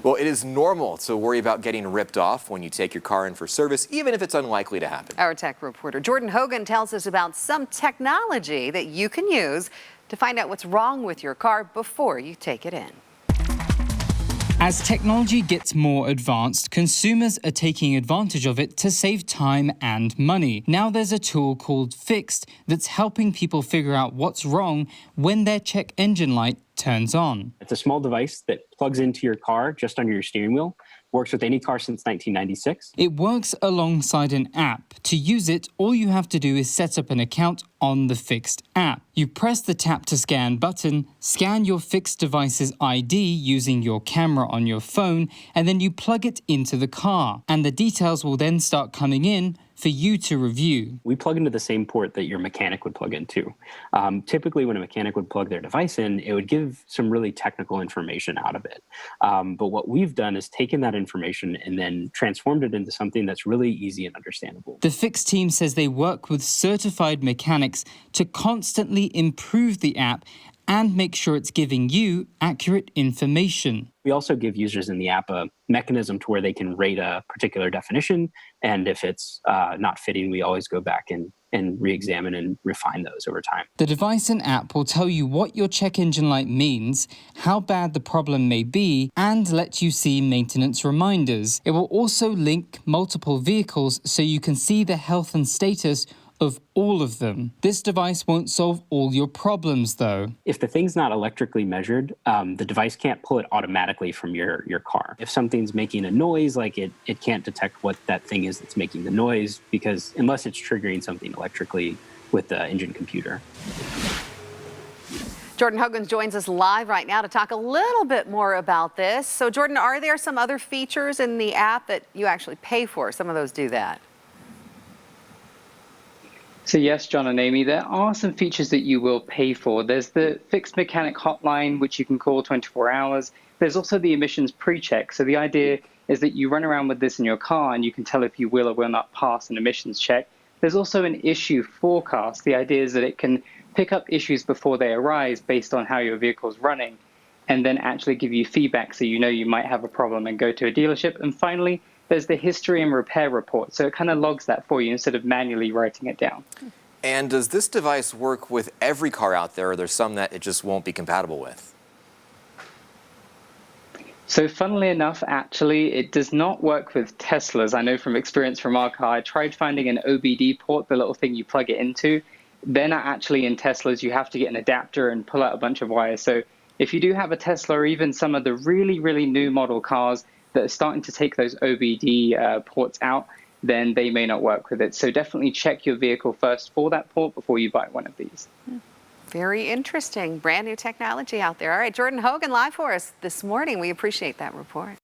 Well, it is normal to worry about getting ripped off when you take your car in for service, even if it's unlikely to happen. Our tech reporter Jordan Hogan tells us about some technology that you can use to find out what's wrong with your car before you take it in. As technology gets more advanced, consumers are taking advantage of it to save time and money. Now there's a tool called Fixed that's helping people figure out what's wrong when their check engine light turns on. It's a small device that plugs into your car just under your steering wheel. Works with any car since 1996. It works alongside an app. To use it, all you have to do is set up an account on the Fixed app. You press the tap to scan button, scan your Fixed device's ID using your camera on your phone, and then you plug it into the car. And the details will then start coming in for you to review. We plug into the same port that your mechanic would plug into. Typically, when a mechanic would plug their device in, it would give some really technical information out of it. But what we've done is taken that information and then transformed it into something that's really easy and understandable. The Fixed team says they work with certified mechanics to constantly improve the app and make sure it's giving you accurate information. We also give users in the app a mechanism to where they can rate a particular definition, and if it's not fitting, we always go back and re-examine and refine those over time. The device and app will tell you what your check engine light means, how bad the problem may be, and let you see maintenance reminders. It will also link multiple vehicles so you can see the health and status of all of them. This device won't solve all your problems, though. If the thing's not electrically measured, the device can't pull it automatically from your car. If something's making a noise, like it can't detect what that thing is that's making the noise, because unless it's triggering something electrically with the engine computer. Jordan Hogan joins us live right now to talk a little bit more about this. So Jordan, are there some other features in the app that you actually pay for? Some of those do that. So yes, John and Amy, there are some features that you will pay for. There's the Fixed Mechanic hotline, which you can call 24 hours. There's also the emissions pre-check. So the idea is that you run around with this in your car and you can tell if you will or will not pass an emissions check. There's also an issue forecast. The idea is that it can pick up issues before they arise based on how your vehicle's running, and then actually give you feedback so you know you might have a problem and go to a dealership. And finally, there's the history and repair report. So it kind of logs that for you instead of manually writing it down. And does this device work with every car out there, or there's some that it just won't be compatible with? So funnily enough, actually, it does not work with Teslas. I know from experience from our car. I tried finding an OBD port, the little thing you plug it into. They're not actually in Teslas. You have to get an adapter and pull out a bunch of wires. So if you do have a Tesla, or even some of the really, really new model cars that are starting to take those OBD ports out, then they may not work with it. So definitely check your vehicle first for that port before you buy one of these. Very interesting. Brand new technology out there. All right, Jordan Hogan live for us this morning. We appreciate that report.